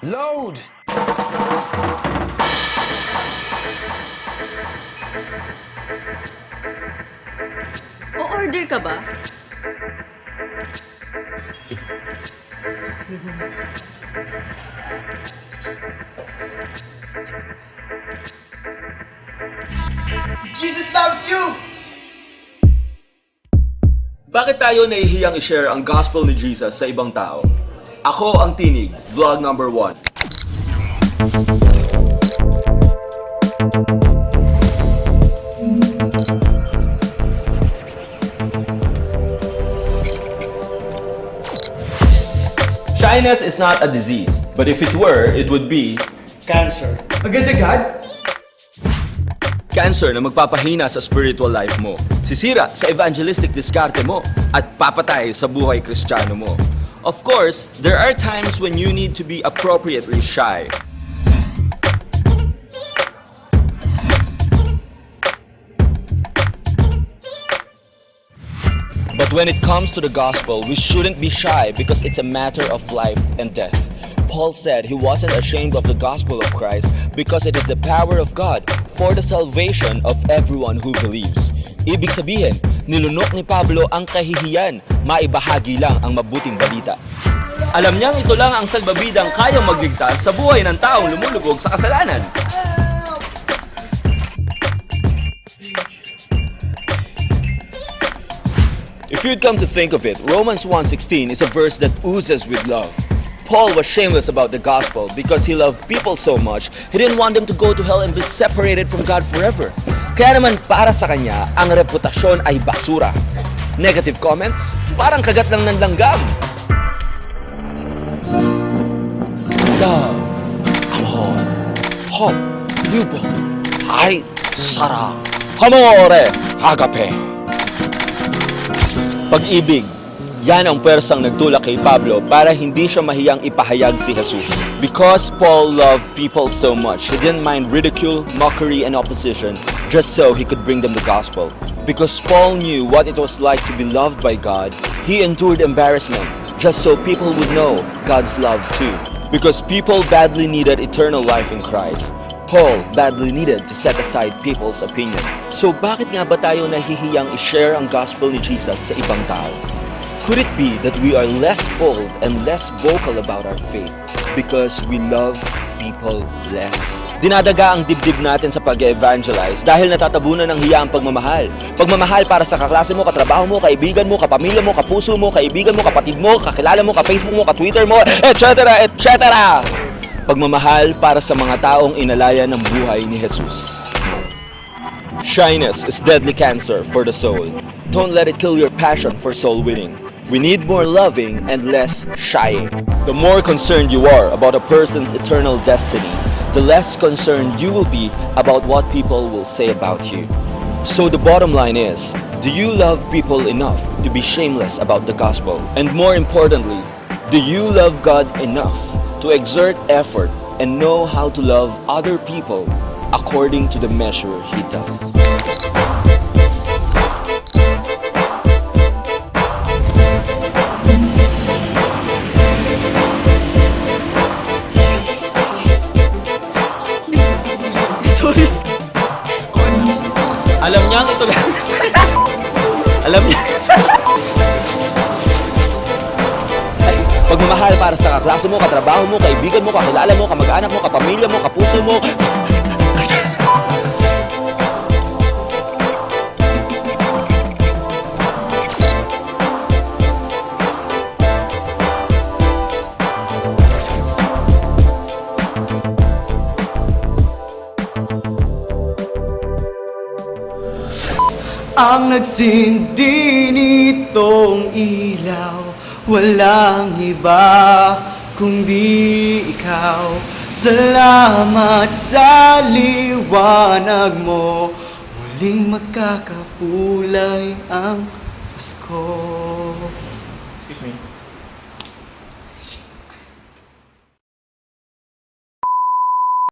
Load! O-order ka ba? Jesus loves you! Bakit tayo nahihiyang i-share ang gospel ni Jesus sa ibang tao? Ako ang Tinig, vlog number 1. Shyness is not a disease, but if it were, it would be Cancer. Agad-agad? cancer na magpapahina sa spiritual life mo, sisira sa evangelistic diskarte mo, at papatay sa buhay Kristiyano mo. Of course, there are times when you need to be appropriately shy. But when it comes to the gospel, we shouldn't be shy because it's a matter of life and death. Paul said he wasn't ashamed of the gospel of Christ because it is the power of God for the salvation of everyone who believes. Ibig sabihin, nilunok ni Pablo ang kahihiyan, maibahagi lang ang mabuting balita. Alam niyang ito lang ang salbabidang kayang magligtas sa buhay ng taong lumulubog sa kasalanan. If you'd come to think of it, Romans 1:16 is a verse that oozes with love. Paul was shameless about the gospel because he loved people so much, he didn't want them to go to hell and be separated from God forever. Kaya naman para sa kanya, ang reputasyon ay basura. Negative comments? Parang kagat lang ng langgam. Love, amor, hope, lubos, ay, sarap, amore, agape. Pag-ibig, yan ang pwersang nagtulak kay Pablo para hindi siya mahiyang ipahayag si Jesus. Because Paul loved people so much, he didn't mind ridicule, mockery, and opposition just so he could bring them the gospel. Because Paul knew what it was like to be loved by God, he endured embarrassment just so people would know God's love too. Because people badly needed eternal life in Christ, Paul badly needed to set aside people's opinions. So bakit nga ba tayo nahihiyang i-share ang gospel ni Jesus sa ibang tao? Could it be that we are less bold and less vocal about our faith because we love people less? Dinadaga ang dibdib natin sa pag-evangelize dahil natatabunan ng hiya ang pagmamahal. Pagmamahal para sa kaklase mo, katrabaho mo, kaibigan mo, kapamilya mo, kapuso mo, kaibigan mo, kapatid mo, kakilala mo, ka-Facebook mo, ka-Twitter mo, etc. etc. Pagmamahal para sa mga taong inalaya ng buhay ni Jesus. Shyness is deadly cancer for the soul. Don't let it kill your passion for soul winning. We need more loving and less shying. The more concerned you are about a person's eternal destiny, the less concerned you will be about what people will say about you. So the bottom line is, do you love people enough to be shameless about the gospel? And more importantly, do you love God enough to exert effort and know how to love other people according to the measure He does? Sorry. Alam niya ito lang. Alam niya. Pagmamahal para sa kaklase mo, katrabaho mo, kaibigan mo, kakilala mo, kamag-anak mo, kapamilya mo, kapuso mo. Ang nagsindi nitong ilaw, walang iba kundi ikaw. Salamat sa liwanag mo, muling magkakakulay ang Pasko. Excuse me.